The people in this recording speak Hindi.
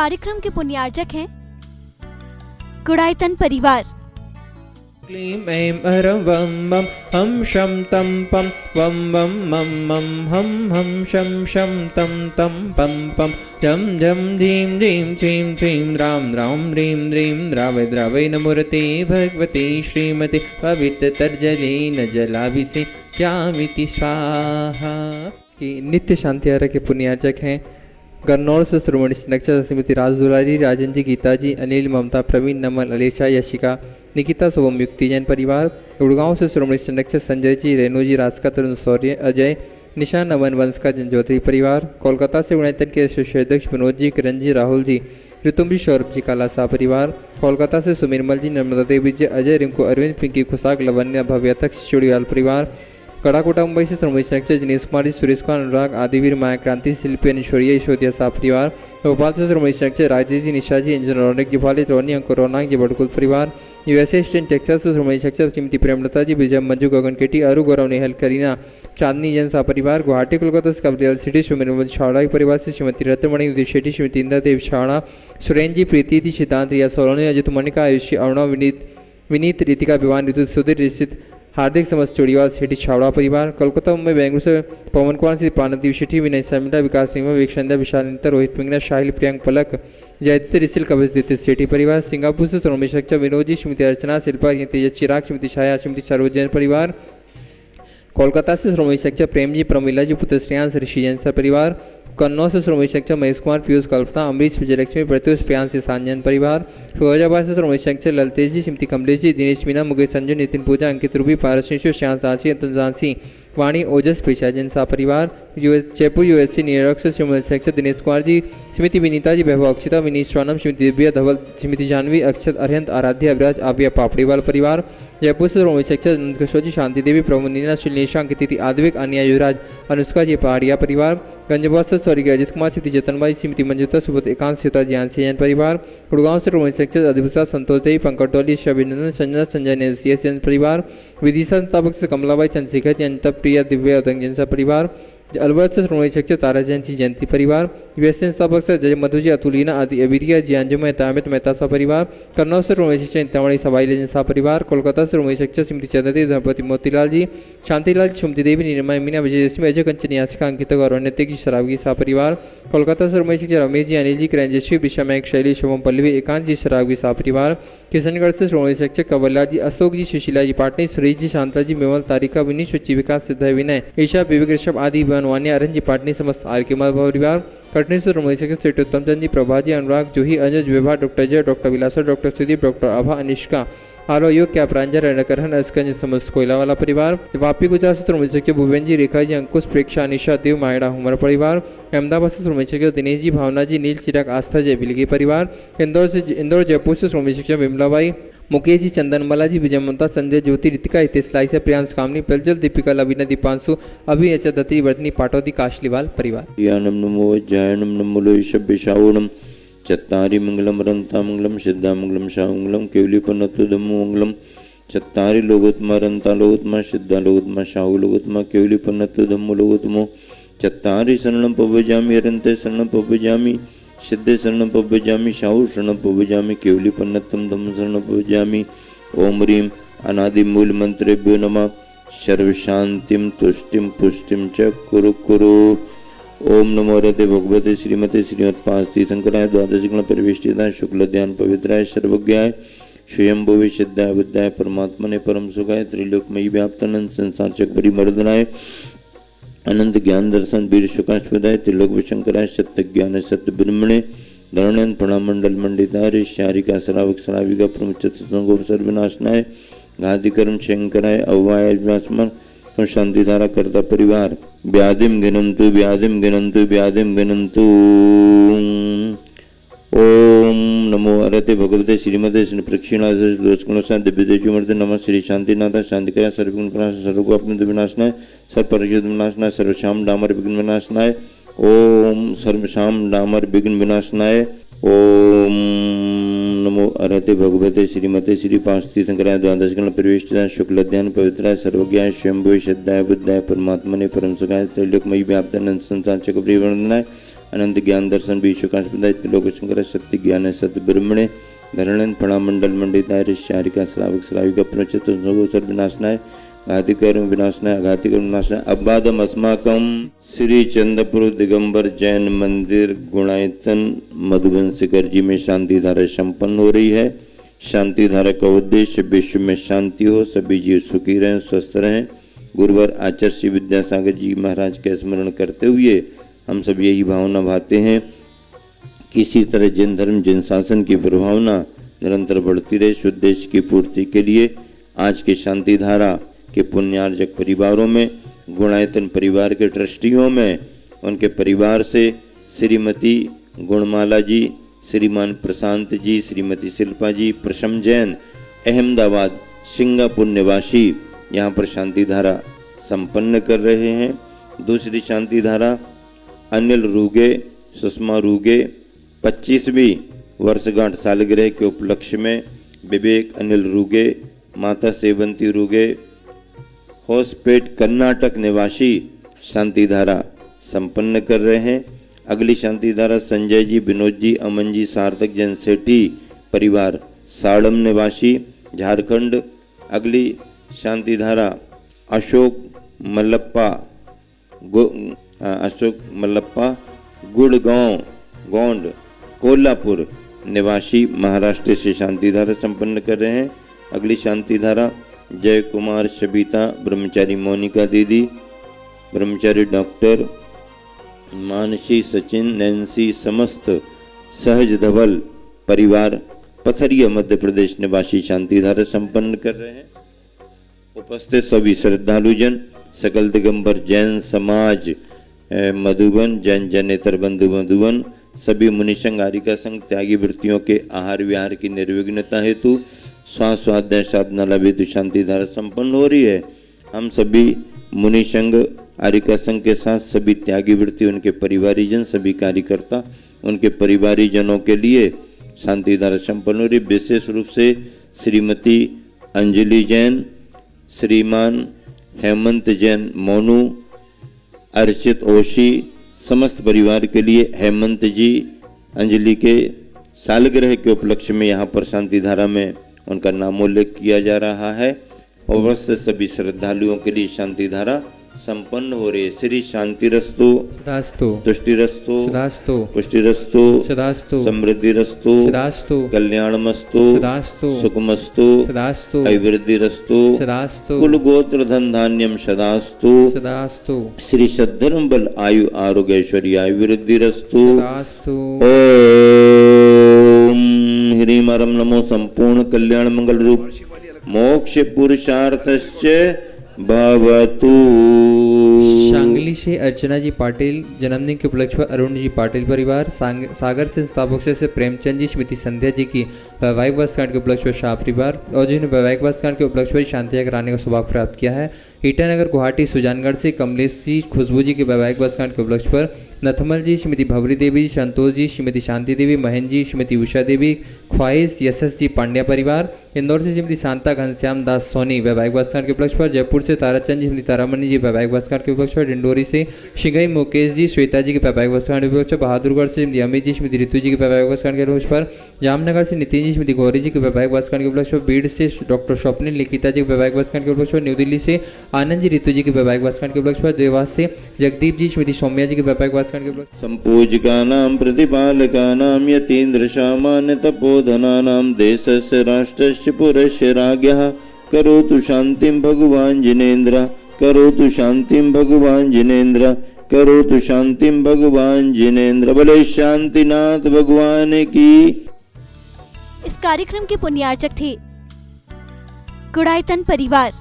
कार्यक्रम के पुण्यार्चक हैं गुड़ायतन परिवार। क्लीं ऐं अरं वं मं हम शं तं पं वं वं मं मं हम शं शं तं तं पं पं झं झं धीं धीं क्लीं क्लीं रां रां ह्रीं ह्रीं द्रावय द्रावय नमोरते भगवते श्रीमते पवित्रतर्जलेन जलाभिषेच्यामिति स्वाहा। की नित्य शांति आर्य के पुण्यार्चक हैं गन्नौर से श्रोमणी नक्षत्र श्रीमती राज दुलारी, राजन जी, गीता जी, अनिल, ममता, प्रवीण, नमन, अलेशा, यशिका, निकिता, शुभम, युक्ति जैन परिवार। गुड़गांव से श्रोमणी नक्षत्र संजय जी, रेणु जी, रास्का, तरुण, शौर्य, अजय, निशा, नमन, वंश का जनज्योति परिवार। कोलकाता से गुणायतन के अध्यक्ष विनोद जी, किरण जी, राहुल जी, ऋतुम जी, सौरभ जी, काला शाह परिवार। कोलकाता से सुमिरमल जी, नर्मदा देवी जी, अजय, रिंकू, अरविंद, पिंकी, खुशाक, लवन्य, भव्य तक, चुड़ीवाल परिवार। कड़ाकोटा मुंबई से श्रोमणी नक्षत्र दिनेश कुमार जी, सुरेश कुमार, अनुराग, आदिवीर, माया क्रांति, शिल्पी, अनिश्वरिया, ईश्वरिया शाह परिवार। भोपाल से श्रोमणी नक्षत्र राजेश जी, निशा जी, इंजन, रौनक जी, भालित, रोनी, अंकुर, रौनाक जी, बड़कुल परिवार। यूएसए स्टेट टेक्सास से श्रोमणी नक्षत्र श्रीमती प्रेमलता जी, विजय, मंजू, गगन केटी, अरु, गौरव, नेहल, करीना, चांदनी जैन शाह परिवार। गुवाहाटी कोलकाता से कबलियाल सिटी श्रीमती छावड़ा परिवार से श्रीमती रत्नमणि, उदित शेट्टी, श्रीमती इंदिरा देव छावड़ा, सुरेन जी, प्रीति जी, सिद्धांत, रिया सोलोनी, अजित, मनिका, आयुषी, अरुणा, विनीत, रितिका, विवान, ऋतु, सुधीर, रिश्चित, हार्दिक समस्त चोड़ीवाल शेट्टी छावड़ा परिवार। कोलकाता मुंबई बेंगलुरु से पवन कुमार से पानदीप शेट्टी, विनय शर्मिला, विकास सिंह, विवेक विशाल नितर, रोहित मिंगना, शाहिल, प्रियंक, पलक, जयदीप, रिसिल, कवच, दित्य शेट्टी परिवार। सिंगापुर से श्रोमणी नक्षत्र विनोद जी, श्रीमती अर्चना, शिल्पा, तेजस, चिराग, श्रीमती छाया, श्रीमती सरोज जैन परिवार। कोलकाता से श्रोमणी नक्षत्र प्रेम जी, प्रमिला जी, पुत्र श्रेयांश, ऋषि जैन सा परिवार। कन्नौज से श्रोमणी नक्षत्र महेश कुमार, पीयूष, कल्पना, अमरीश, विजयलक्ष्मी, प्रत्युष, प्रियांश, ईशान जैन परिवार। फिरोजाबाद से श्रोमणी नक्षत्र ललतेज जी, श्रीमती कमलेश जी, दिनेश मीना, मुकेश, संजय, नितिन, पूजा, अंकित, रूबी, पारस, श्याम, सांची, अंतन, झांसी, वाणी, ओजस, पेशा जैन सा परिवार। जयपुर यूएससी न्यूयॉर्क से श्रोमणी नक्षत्र दिनेश कुमार जी, श्रीमती विनीता जी, वैभव, अक्षिता, विनीत, स्वानम, श्रीमती दिव्या, धवल, श्रीमती जानवी, अक्षत, अरिहंत, आराध्या, अभिराज, आबिया, पापड़ीवाल परिवार। जयपुर से श्रोमणी नक्षत्र नंदकिशोर जी, शांति देवी, प्रभु नीना, श्रीलेशा, अंकित, आद्विक, अनिया, युवराज, अनुष्का जी, पहाड़िया परिवार। गंजबाद से स्वर्गीय अजित कुमार, श्रीमती जतनबाई, श्रीमती मंजुता, सुबोध, एकांश, सीता, ज्ञानसी जैन परिवार। गुड़गांव से श्रोमणी नक्षत्र अधिभूषा, संतोष देवी, पंकज टोली, अभिनंदन, संजना, संजय ने जैन परिवार। विदिशा संस्थापक से कमलाबाई, चंद्रशेखर जैन, प्रिया, दिव्या, उदंग जैन सा परिवार। अलवर से श्रोमणी नक्षत्र तारा जैन जी, जयंती परिवार। यूएसए संस्थापक से जय मधु जी, अतुलीना, आदि, अबिरिया जी, अंजुम, तामित, मेहता सा परिवार। कन्नौज से श्रोमणी नक्षत्र इंतामणि, सवाई जैन सा परिवार। कोलकाता से श्रोमणी नक्षत्र श्रीमती चंद्रदेव, धनपति, मोतीलाल जी, शांतिलाल, सुमति देवी, निर्मय, मीना, विजयलक्ष्मी, अजय, कंचन, यासिका, अंकित, गौरव, नैतिक जी, शराबगी सा परिवार। कोलकाता से श्रोमणी नक्षत्र रमेश जी, अनिल जी, किरणजस्वी, विषा, मयक, शैली, शुभम, पल्लवी, एकांत जी, शराबगी सा परिवार। किशनगढ़ से श्रोमणी नक्षत्र कवल्ला जी, अशोक जी, सुशीला जी, पाटनी, सुरेश जी, शांता जी, मेवल, तारिका, विनीत, सुचि, विकास, सिद्ध, विनय, ईशा, विवेक, ऋषभ, आदि, वान्या, अरन जी, पाटनी, समस्त आर के परिवार। कटनी से श्रोमणी नक्षत्र उत्तम चंद जी, प्रभा जी, अनुराग, जूही, अजय, विभा, डॉक्टर जय, डॉक्टर विलासा, डॉक्टर सुदीप, डॉक्टर आभा, अनिष्का, आलो योग, क्या प्रांजल, रणकरहन, अस्कंज, समस्त कोयला वाला परिवार। वापी गुजरात से श्रोमणी नक्षत्र भुवन जी, रेखा जी, अंकुश, प्रेक्षा, अनिशा, देव, मायड़ा, हुमर परिवार। अहमदाबाद से श्रोमणी नक्षत्र दिनेश जी, भावना जी, नील, चिराग, आस्था, जय, बिलगी परिवार। इंदौर जयपुर से श्रोमणी नक्षत्र विमलाबाई, मुकेश जी, चंदनमाला जी, विजय, ममता, संजय, ज्योति, रितिका, हितेश, लाइसा, प्रियांश, कामनी, प्रज्वल, दीपिका, लवीना, दीपांशु, अभि, अचल, दत्ती, वर्धनी, पाटौदी, काशलीवाल परिवार। यानम नमो जयनम नमो लोहिषभ्यशावणम चत्तारि मंगलम रंता मंगलम सिद्धा मंगलम शाहमंगलम केवलीपन्नतु धम्मो मंगलम चत्तारि लोगोत्मा रंता लोगोत्मा सिद्धा लोगोत्मा शाहु लोगोत्मा केवलीपन्नतु धम्मो लोगोत्मो चत्तारि शरणं पव्यजामि अरन्ते शरणं पव्यजामि सिद्धे शरणं पव्यजामि शाहु शरणं पव्यजामि केवलीपन्नतं धम्मं शरणं पव्यजामि। ओम ह्रीं अनादिमूल मंत्रेभ्यो नमः। सर्वशांतिं तुष्टिं पुष्टिं च कुरु कुरु। ओम नमो रते भगवते श्रीमते श्रीमत्पाद तीर्थंकराय द्वादश गुण परिवेष्टिताय शुक्ल ध्यान पवित्राय सर्वज्ञाय स्वयंभुवे सिद्धाय बुद्धाय परमात्मने परम सुखाय त्रिलोकमयी व्याप्तानंद संसार चक्री मर्दनाय अनंत ज्ञान दर्शन वीर सुखास्पदाय त्रिलोक विशंकराय सत्य ज्ञान सत्य ब्रह्मणे धरणन प्रणाम मंडल मंडिताय शारिका श्रावक श्राविका प्रमुचत संगोप सर्वनाशनाय घातिकर्म शंकराय अव्वाय व्यासमन शांतिधारा करता परिवार। व्याधिम गिनंतु व्याधिम गिनंतु व्याधिम गिनंतु। ओम नमो अरते भगवते श्रीमते श्री प्रक्षिणा दिव्यदेशूमूर्ति नमः। श्री शांतिनाथ शांतिकरा सर्वगुण विनाश सर्वगुण विनाशनाय सर्वपरिषद विनाशनाय सर्वशाम डामर विघ्न विनाशनाय। ओम सर्वशाम डामर विघ्न विनाशनाय। ओम नमो अरहते भगवते श्रीमते श्री पांच तीर्थंकराय द्वादश गण परिवेष्टिताय शुक्ल ध्यान पवित्राय सर्वज्ञाय स्वयंभुवे सिद्धाय बुद्धाय परमात्मने परम सुखाय त्रैलोकमयी व्याप्तानंद संसार चक्री वर्णनाय अनंत ज्ञान दर्शन विश्वकाशपदाय त्रिलोक शंकर सत्य ज्ञान सत्य ब्रह्मणे धरणन प्रणामंडल मंडिताय ऋष्यारिका श्रावक श्राविका पुनश्चतुर्भुव विनाशनाय घातिकर्म विनाशनाय घातिकर्म विनाशनाय अबादम अस्माकम। श्री चंद्रपुर दिगंबर जैन मंदिर गुणायतन मधुबन शिखर जी में शांति धारा संपन्न हो रही है। शांति धारा का उद्देश्य विश्व में शांति हो, सभी जीव सुखी रहें, स्वस्थ रहें। गुरुवर आचार्य श्री विद्यासागर जी महाराज का स्मरण करते हुए हम सब यही भावना भाते हैं, किसी तरह जिन धर्म जिन शासन की प्रभावना निरंतर बढ़ती रहे। इस उद्देश्य की पूर्ति के लिए आज के शांति धारा के पुण्यार्जक परिवारों में, गुणायतन परिवार के ट्रस्टियों में, उनके परिवार से श्रीमती गुणमाला जी, श्रीमान प्रशांत जी, श्रीमती शिल्पा जी, प्रशम जैन अहमदाबाद सिंगापुर निवासी यहाँ पर शांति धारा संपन्न कर रहे हैं। दूसरी शांति धारा अनिल रूगे, सुषमा रूगे 25वीं वर्षगांठ सालगिरह के उपलक्ष्य में विवेक अनिल रूगे, माता सेवंती रूगे होसपेट कर्नाटक निवासी शांति धारा संपन्न कर रहे हैं। अगली शांति धारा संजय जी, विनोद जी, अमन जी, सार्थक जैन सेठी परिवार साड़म निवासी झारखंड। अगली शांति धारा अशोक मल्लप्पा गुड़गांव गोंड कोल्हापुर निवासी महाराष्ट्र से शांति धारा संपन्न कर रहे हैं। अगली शांति धारा जय कुमार, शबीता, ब्रह्मचारी मोनिका दीदी, ब्रह्मचारी डॉक्टर मानसी, सचिन, नैन्सी, समस्त सहज धवल परिवार पथरिया मध्य प्रदेश निवासी शांति धारा संपन्न कर रहे हैं। उपस्थित सभी श्रद्धालुजन, सकल दिगंबर जैन समाज मधुबन, जैन जनेतर बंधु मधुबन, सभी मुनिसंघ आरिका संघ त्यागी वृत्तियों के आहार विहार की निर्विघ्नता हेतु श्वास स्वाध्याय साधना लभेतु शांति धारा संपन्न हो रही है। हम सभी मुनिसंघ आरिका संघ के साथ सभी त्यागी वृत्ति, उनके परिवारीजन, सभी कार्यकर्ता, उनके परिवारीजनों के लिए शांति धारा संपन्न हो रही। विशेष रूप से श्रीमती अंजलि जैन, श्रीमान हेमंत जैन मोनू, अर्चित ओशी, समस्त परिवार के लिए हेमंत जी अंजलि के सालगिरह के उपलक्ष्य में यहाँ पर शांति धारा में उनका नामोल्लेख किया जा रहा है। अवश्य सभी श्रद्धालुओं के लिए शांति धारा संपन्न हो रही है। श्री शांतिरस्तु सदास्तु, तुष्टिरस्तु सदास्तु, पुष्टिरस्तु, सदास्तु, समृद्धिरस्तु, सदास्तु, कल्याणमस्तु, सदास्तु, सुखमस्तु, सदास्तु, अभिवृद्धिरस्तु, सदास्तु, कुल गोत्र धन धान्यम सदास्तु, सदास्तु, श्री सद्धर्म बल आयु आरोग्य ऐश्वर्य अभिवृद्धिरस्तु। सदास्तु। ओम ह्रीम परम नमो संपूर्ण कल्याण मंगल रूप मोक्ष पुरुषार्थस्य भवतु। सांगली से अर्चना जी पाटिल जन्मदिन के उपलक्ष्य पर अरुण जी पाटिल परिवार, सागर से संस्थापक से प्रेमचंद जी, श्रीमती संध्या जी की वैवाहिक वर्षगांठ के उपलक्ष्य पर शाह परिवार और जिन्होंने वैवाहिक वर्षगांठ के उपलक्ष्य पर शांति कराने का सौभाग्य प्राप्त किया है। ईटानगर गुवाहाटी सुजानगढ़ से कमलेश जी, खुशबू जी के वैवाहिक वर्षगांठ के उपलक्ष्य पर नथमल जी, श्रीमती भवरी देवी जी, संतोष जी, श्रीमती शांति देवी, महेंद्र जी, श्रीमती उषा देवी, ख्वाहिश यशस जी पांड्या परिवार, इंदौर से श्रीमती शांता घनश्याम दास सोनी वैवाहिक वर्षगांठ के उपलक्ष्य पर, जयपुर से ताराचंद जी, श्रीमती तारामणि जी वैवाहिक वर्षगांठ के उपलक्ष्य पर, डिंडोरी से शिंगई मुकेश जी, श्वेता जी के वैवाहिक वर्षगांठ के उपलक्ष्य पर, बहादुरगढ़ से श्रीमती अमित जी, श्रीमती ऋतु जी के वैवाहिक वर्षगांठ के उपलक्ष्य पर, जामनगर से नितिन जी, श्रीमती गौरी जी के वैवाहिक वर्षगांठ के उपलक्ष्य पर, बीड़ से डॉक्टर स्वप्निल लिखिता जी के वैवाहिक वर्षगांठ के उपलक्ष्य पर, न्यू दिल्ली से आनंद जी ऋतु जी के वैवाहिक वर्षगांठ के उपलक्ष्य पर, देवास से जगदीप जी, श्रीमती सौम्या जी के वैवाहिक वर्षगांठ के उपलक्ष्य संपूजिकानां प्रतिपालकानां यतीन्द्र सामान्य तपोधनानां देशस्य राष्ट्रस्य पुरस्य राज्ञः करोतु शांतिं भगवान् जिनेन्द्र, करोतु शांतिं भगवान् जिनेन्द्र, करोतु शांतिं भगवान् जिनेन्द्र। बोले शांतिनाथ भगवान की। इस कार्यक्रम के पुण्यार्चक थे गुणायतन परिवार।